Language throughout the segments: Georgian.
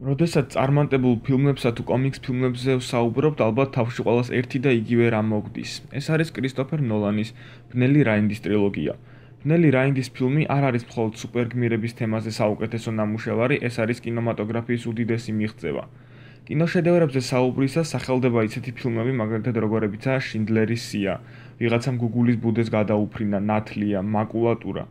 როდესაც წარმატებულ ფილმებსა თუ კომიქს ფილმებზე ვსაუბრობთ, ალბათ თავში ყველას ერთი და იგივე რამ მოგდის. ეს არის კრისტოფერ ნოლანის ბნელი რაინდის ტრილოგია. ბნელი რაინდის ფილმი არ არის მხოლოდ სუპერგმირების თემაზე საუკეთესო ნამუშევარი, ეს არის კინემატოგრაფიის უდიდესი მიღწევა. კინოშედევრებზე საუბრისას სახელდება ისეთი ფილმები, მაგალითად როგორებიცაა შინდლერის სია, ვიღაცამ გუგულის ბუდეს გადაუფრინა, ნათლია, მაკულატურა.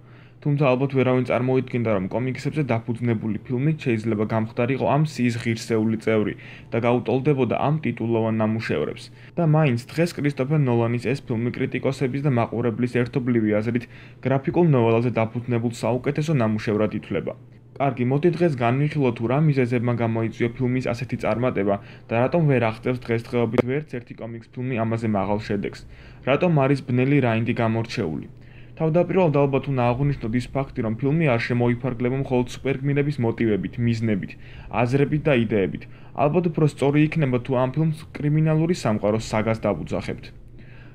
თუმცა ალბათ ვერავინ წარმოიდგენდა, რომ კომიქსებზე დაფუძნებული ფილმით შეიძლება გამხდარიყო ამ სიის ღირსეული წევრი და გაუტოლდებოდა ამ ტიტულოვან ნამუშევრებს. და მაინც დღეს კრისტოფერ ნოლანის ეს ფილმი კრიტიკოსების და მაყურებლის ერთობლივი აზრით გრაფიკულ ნოველაზე დაფუძნებულ საუკეთესო ნამუშევრად ითვლება. კარგი, მოდი დღეს განვიხილოთ, თუ რა მიზეზებმა გამოიწვია ფილმის ასეთი წარმატება და რატომ ვერ აღწევს დღესდღეობით ვერც ერთი კომიქს ფილმი ამაზე მაღალ შედეგს. რატომ არის ბნელი რაინდი გამორჩეული. თავდაპირველად ალბათ უნდა აღვნიშნოთ ის ფაქტი, რომ ფილმი არ შემოიფარგლება მხოლოდ სუპერგმირების მოტივებით, მიზნებით, აზრებით და იდეებით. ალბათ უფრო სწორი იქნება, თუ ამ ფილმს კრიმინალური სამყაროს საგას დავუძახებთ.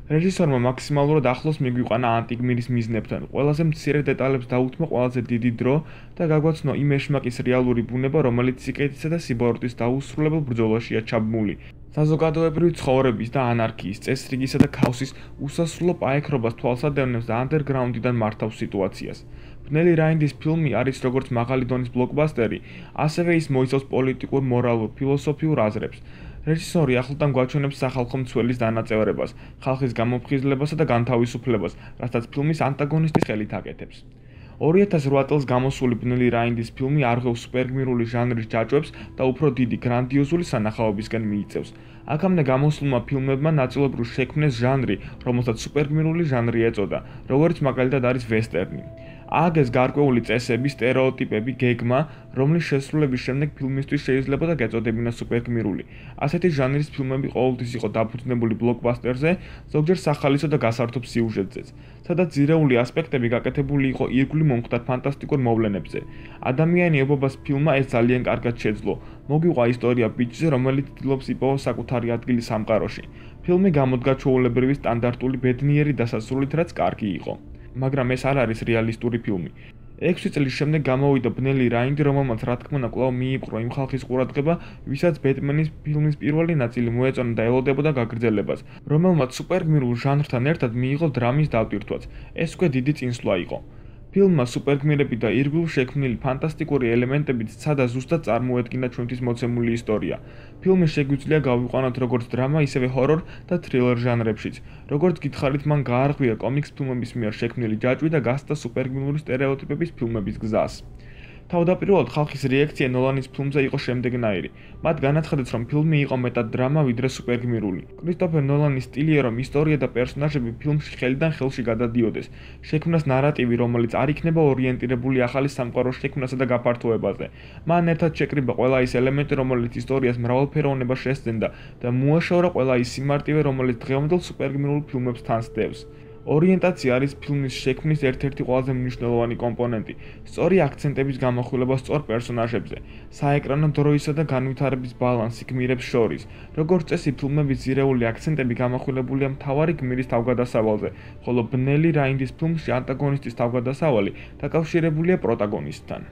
რეჟისორმა მაქსიმალურად ახლოს მიგვიყვანა ანტიგმირის მიზნებთან, ყველაზე მცირე დეტალებს დაუთმო ყველაზე დიდი დრო და გაგვაცნო იმ ეშმაკის რეალური ბუნება, რომელიც სიკეთისა და სიბოროტის დაუსრულებელ ბრძოლაშია ჩაბმული. საზოგადოებრივი ცხოვრების და ანარქიის, წესრიგისა და ქაოსის უსასრულო პაექრობას თვალსადევნებს და ანდერგრაუნდიდან მართავს სიტუაციას. ბნელი რაინდის ფილმი არის როგორც მაღალი დონის ბლოკბასტერი, ასევე ის მოიცავს პოლიტიკურ, მორალურ, ფილოსოფიურ აზრებს. რეჟისორი ახლდან გვაჩვენებს სახალხო მცველის დანაწევრებას, ხალხის გამოფხიზლებასა და განთავისუფლებას, რასაც ფილმის ანტაგონისტი ხელით აკეთებს. 2008 წელს გამოსული ბნელი რაინდის ფილმი არღვევს სუპერგმირული ჟანრის ჯაჭვებს და უფრო დიდი, გრანდიოზული სანახაობისკენ მიიწევს. აქამდე გამოსულმა ფილმებმა ნაწილობრივ შექმნეს ჟანრი, რომელსაც სუპერგმირული ჟანრი ეწოდა, როგორც მაგალითად არის ვესტერნი. ააგეს გარკვეული წესები, სტერეოტიპები, გეგმა, რომლის შესრულების შემდეგ ფილმისთვის შეიძლება და გეწოდებინა სუპერგმირული. ასეთი ჟანრის ფილმები ყოველთვის იყო დაფუძნებული ბლოკბასტერზე, ზოგჯერ სახალისო და გასართობ სიუჟეტზეც, სადაც ძირეული ასპექტები გაკეთებული იყო ირგვლივ მომხდარ ფანტასტიკურ მოვლენებზე. ადამიანიობობას ფილმმა ეს ძალიან კარგად შეძლო. მოგიყვა ისტორია ბიჭზე, რომელიც ცდილობს იპოვოს საკუთარი ადგილი სამყაროში. ფილმი გამოდგა ჩვეულებრივი სტანდარტული ბედნიერი დასასრულით, რაც კარგი იყო. მაგრამ ეს არ არის რეალისტური ფილმი. 6 წლის შემდეგ გამოვიდა ბნელი რაინდი, რომელმაც რა თქმა უნდა კვლავ მიიპყრო იმ ხალხის ყურადღება, ვისაც ბეტმენის ფილმის პირველი ნაწილი მოეწონა და ელოდებოდა გაგრძელებას, რომელმაც სუპერგმირულ ჟანრთან ერთად მიიღო დრამის დავტვირთვაც. ეს უკვე დიდი წინსვლა იყო. ფილმმა სუპერგმირები და ირგვლივ შექმნილი ფანტასტიკური ელემენტებით სცადა ზუსტად წარმოედგინა ჩვენთვის მოცემული ისტორია. ფილმი შეგვიძლია გავიყვანოთ როგორც დრამა, ისევე ჰორორ და თრილერ ჟანრებშიც. როგორც გითხარით, მან გაარღვია კომიქს ფილმების მიერ შექმნილი ჯაჭვი და გასცდა სუპერგმირული სტერეოტიპების ფილმების გზას. თავდაპირველად ხალხის რეაქცია ნოლანის ფილმზე იყო შემდეგნაირი. მათ განაცხადეს, რომ ფილმი იყო მეტად დრამა, ვიდრე სუპერგმირული. კრისტოფერ ნოლანის სტილია, რომ ისტორია და პერსონაჟები ფილმში ხელიდან ხელში გადადიოდეს. შექმნას ნარატივი, რომელიც არ იქნება ორიენტირებული ახალი სამყაროს შექმნასა და გაფართოებაზე. მან ერთად შეკრიბა ყველა ის ელემენტი, რომელიც ისტორიას მრავალფეროვნება შესძენდა და მოაშორა ყველა ის სიმარტივე, რომელიც დღევანდელ სუპერგმირულ ფილმებს თან სდევს. ორიენტაცია არის ფილმის შექმნის ერთ-ერთი ყველაზე მნიშვნელოვანი კომპონენტი. სწორი აქცენტების გამახვილება სწორ პერსონაჟებზე, საეკრანო დროისა და განვითარების ბალანსი გმირებს შორის. როგორც წესი, ფილმების ძირეული აქცენტები გამახვილებულია მთავარი გმირის თავგადასავალზე, ხოლო ბნელი რაინდის ფილმში ანტაგონისტის თავგადასავალი დაკავშირებულია პროტაგონისტთან.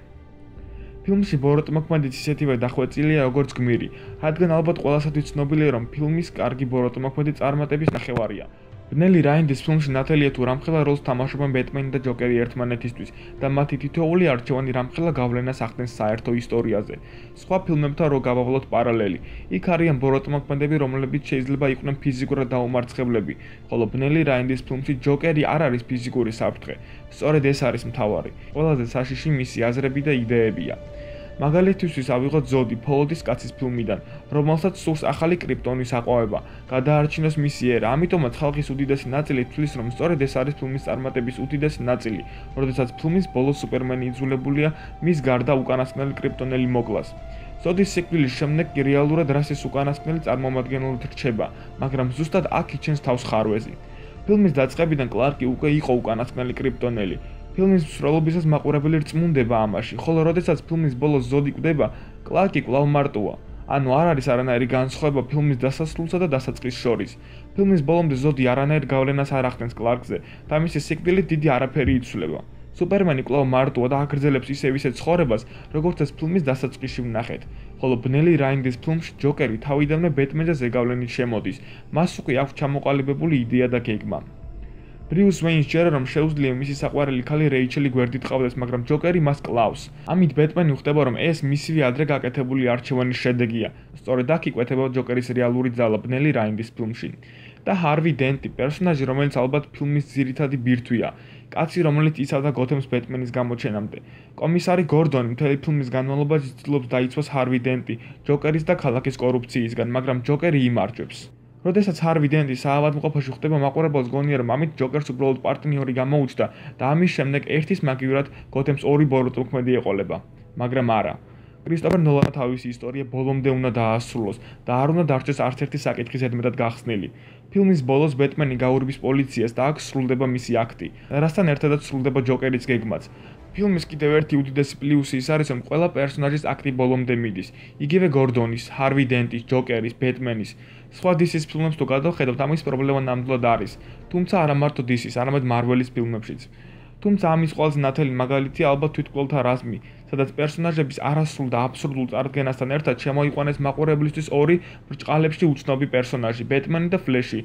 ფილმში ბოროტმოქმედიც ისეთივე დახვეწილია როგორც გმირი, რადგან ალბათ ყველასათვის ცნობილია, რომ ფილმის კარგი ბოროტმოქმედი წარმატების ნახევარია. ბნელი რაინდის ფილმში ნათელია თუ რამხელა როლს თამაშობენ ბეტმენი და ჯოკერი ერთმანეთისთვის და მათი თითოეული არჩევანი რამხელა გავლენას ახდენს საერთო ისტორიაზე. სხვა ფილმებთან რო გავავლოთ პარალელი, იქ არიან ბოროტმოქმედები, რომლებიც შეიძლება იყვნენ ფიზიკურად დაუმარცხებლები, ხოლო ბნელი რაინდის ფილმში ჯოკერი არ არის ფიზიკური საფრთხე. სწორედ ეს არის მთავარი. ყველაზე საშიში მისი აზრები და იდეებია. მაგალითისთვის ავიღოთ ზოდი ფოლოდის კაცის ფილმიდან, რომელსაც სურს ახალი კრიპტონის აყვავება, გადაარჩინოს მისი ერა. ამიტომაც ხალხის უდიდესი ნაწილი თვლის, რომ სწორედ ეს არის ფილმის წარმატების უდიდესი ნაწილი, როდესაც ფილმის ბოლოს სუპერმენი იძულებულია მის გარდა უკანასკნელი კრიპტონელი მოკლას. ზოდის სიკვდილის შემდეგ კი რეალურად რას ეს უკანასკნელი წარმომადგენლად რჩება, მაგრამ ზუსტად აქ იჩენს თავს ხარვეზი. ფილმის დაწყებიდან კლარკი უკვე იყო უკანასკნელი კრიპტონელი. ფილმის მსვლელობისას მაყურებელი რწმუნდება ამაში, ხოლო როდესაც ფილმის ბოლოს ზოდი კვდება, კლარკი კვლავ მარტოა. ანუ არ არის არანაირი განსხვავება ფილმის დასასრულსა და დასაწყის შორის. ფილმის ბოლომდე ზოდი არანაირ გავლენას არ ახდენს კლარკზე და მისი სიკვდილით დიდი არაფერი იცვლება. სუპერმენი კვლავ მარტოა და აგრძელებს ისევ ისე ცხოვრებას, როგორც ეს ფილმის დასაწყისში ვნახეთ. ხოლო ბნელი რაინდის ფილმში ჯოკერი თავიდანვე ბეტმენზე ზეგავლენით შემოდის. მას უკვე აქვს ჩამოყალიბებული იდეა და გეგმა. ბრიუს ვეინს ჯერა რომ შეუძლია მისი საყვარელი ქალი რეიჩელი გვერდით ყავდეს, მაგრამ ჯოკერი მას კლავს. ამით ბეტმენი ხვდება რომ ეს მისივე ადრე გაკეთებული არჩევანის შედეგია. სწორედ აქ იკვეთება ჯოკერის რეალური ძალა ბნელი რაინდის ფილმში. და ჰარვი დენტი, პერსონაჟი, რომელიც ალბათ ფილმის ძირითადი ბირთვია. კაცი, რომელიც იცავდა გოთემს ბეტმენის გამოჩენამდე. კომისარი გორდონი მთელი ფილმის განმავლობაში ცდილობს დაიცვას ჰარვი დენტი ჯოკერის და ქალაქის კორუფციისგან, მაგრამ ჯოკერი იმარჯვებს. როდესაც ჰარვი დენტი საავადმყოფოში ხვდება მაყურებელს გონია რომ ამით ჯოკერს უბრალოდ პარტნიორი გამოუჩნდა და ამის შემდეგ ერთის მაგივრად გოთემს ორი ბოროტმოქმედი ეყოლება. მაგრამ არა. კრისტოფერ ნოლანმა თავისი ისტორია ბოლომდე უნდა დაასრულოს და არ უნდა დარჩეს არც ერთი საკითხი ზედმეტად გახსნილი. ფილმის ბოლოს ბეტმენი გაურბის პოლიციას და აქ სრულდება მისი აქტი, რასთან ერთადაც სრულდება ჯოკერის გეგმაც. ფილმის კიდევ ერთი უდიდესი პლუსი ის არის, რომ ყველა პერსონაჟის აქტი ბოლომდე მიდის. იგივე გორდონის, ჰარვი დენტის, ჯოკერის, ბეტმენის. სხვა DC-ის ფილმებს თუ გადავხედავთ, ამის პრობლემა ნამდვილად არის. თუმცა არა მარტო DC-ის, არამედ Marvel-ის ფილმებშიც. თუმცა ამის ყველაზე ნათელი მაგალითია ალბათ თვითმკვლელთა რაზმი, სადაც პერსონაჟების არასრულ და აბსურდულ წარდგენასთან ერთად შემოიყვანეს მაყურებლისთვის ორი ბრჭყალებში უცნობი პერსონაჟი, ბეტმენი და ფლეში,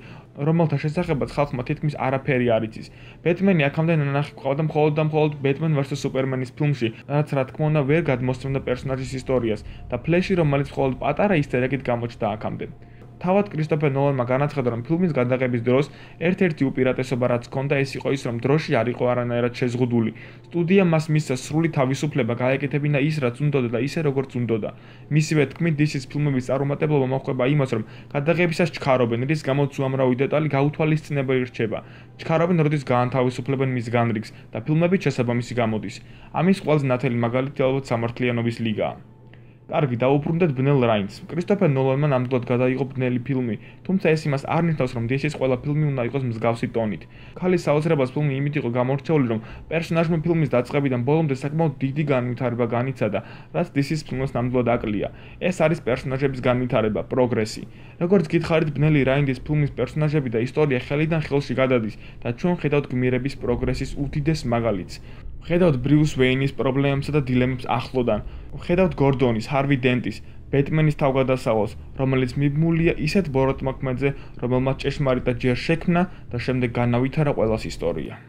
რომელთა შესახებაც ხალხმა თითქმის არაფერი არ იცის. ბეტმენი აქამდე ნანახი გვყავდა მხოლოდ და მხოლოდ Batman vs Superman-ის ფილმში, რაც რა თქმა უნდა ვერ გადმოსცემდა პერსონაჟის ისტორიას, და ფლეში, რომელიც მხოლოდ პატარა ისტერეგით გამოჩნდა აქამდე. თავად კრისტოფერ ნოლანმა განაცხადა, რომ ფილმის გადაღების დროს ერთ-ერთი უპირატესობა რაც ჰქონდა ეს იყო ის, რომ დროში არ იყო არანაირად შეზღუდული. სტუდიამ მას მისცა სრული თავისუფლება გაეკეთებინა ის, რაც უნდოდა და ისე როგორც უნდოდა. მისივე თქმით, DC-ის ფილმების წარუმატებლობა მოჰყვება იმას, რომ გადაღებისას ჩქარობენ, რის გამოც უამრავი დეტალი გაუთვალისწინებელი რჩება. ჩქარობენ, როდის გაანთავისუფლებენ მის განრიგს და ფილმებით შესაბამისი გამოდის. ამის ყველაზე ნათელი მაგალითი ალბათ სამართლიანობის ლიგაა. კარგი, დაუბრუნდეთ ბნელ რაინდს. კრისტოფერ ნოლანმა ნამდვილად გადაიღო ბნელი ფილმი, თუმცა ეს იმას არ ნიშნავს, რომ DC-ის ყველა ფილმი უნდა იყოს მსგავსი ტონით. ქალის საოცრებას ფილმი იმით იყო გამორჩეული, რომ პერსონაჟმა ფილმის დაწყებიდან ბოლომდე საკმაოდ დიდი განვითარება განიცადა, რაც DC-ის ფილმს ნამდვილად აკლია. ეს არის პერსონაჟების განვითარება, პროგრესი. როგორც გითხარით, ბნელი რაინდის ფილმის პერსონაჟები და ისტორია ხელიდან ხელში გადადის და ჩვენ ხედავთ გმირების პროგრესის უდიდეს მაგალითს. ხედავთ ბრიუს ვეინის პრობლემებსა და დილემებს ახლოდან. ხედავთ გორდონის, ჰარვი დენტის, ბეტმენის თავგადასავალს, რომელიც მიბმულია ისეთ ბოროტმოქმედზე, რომელმაც ჭეშმარიტად ჯერ შექმნა და შემდეგ განავითარა ყველას ისტორია.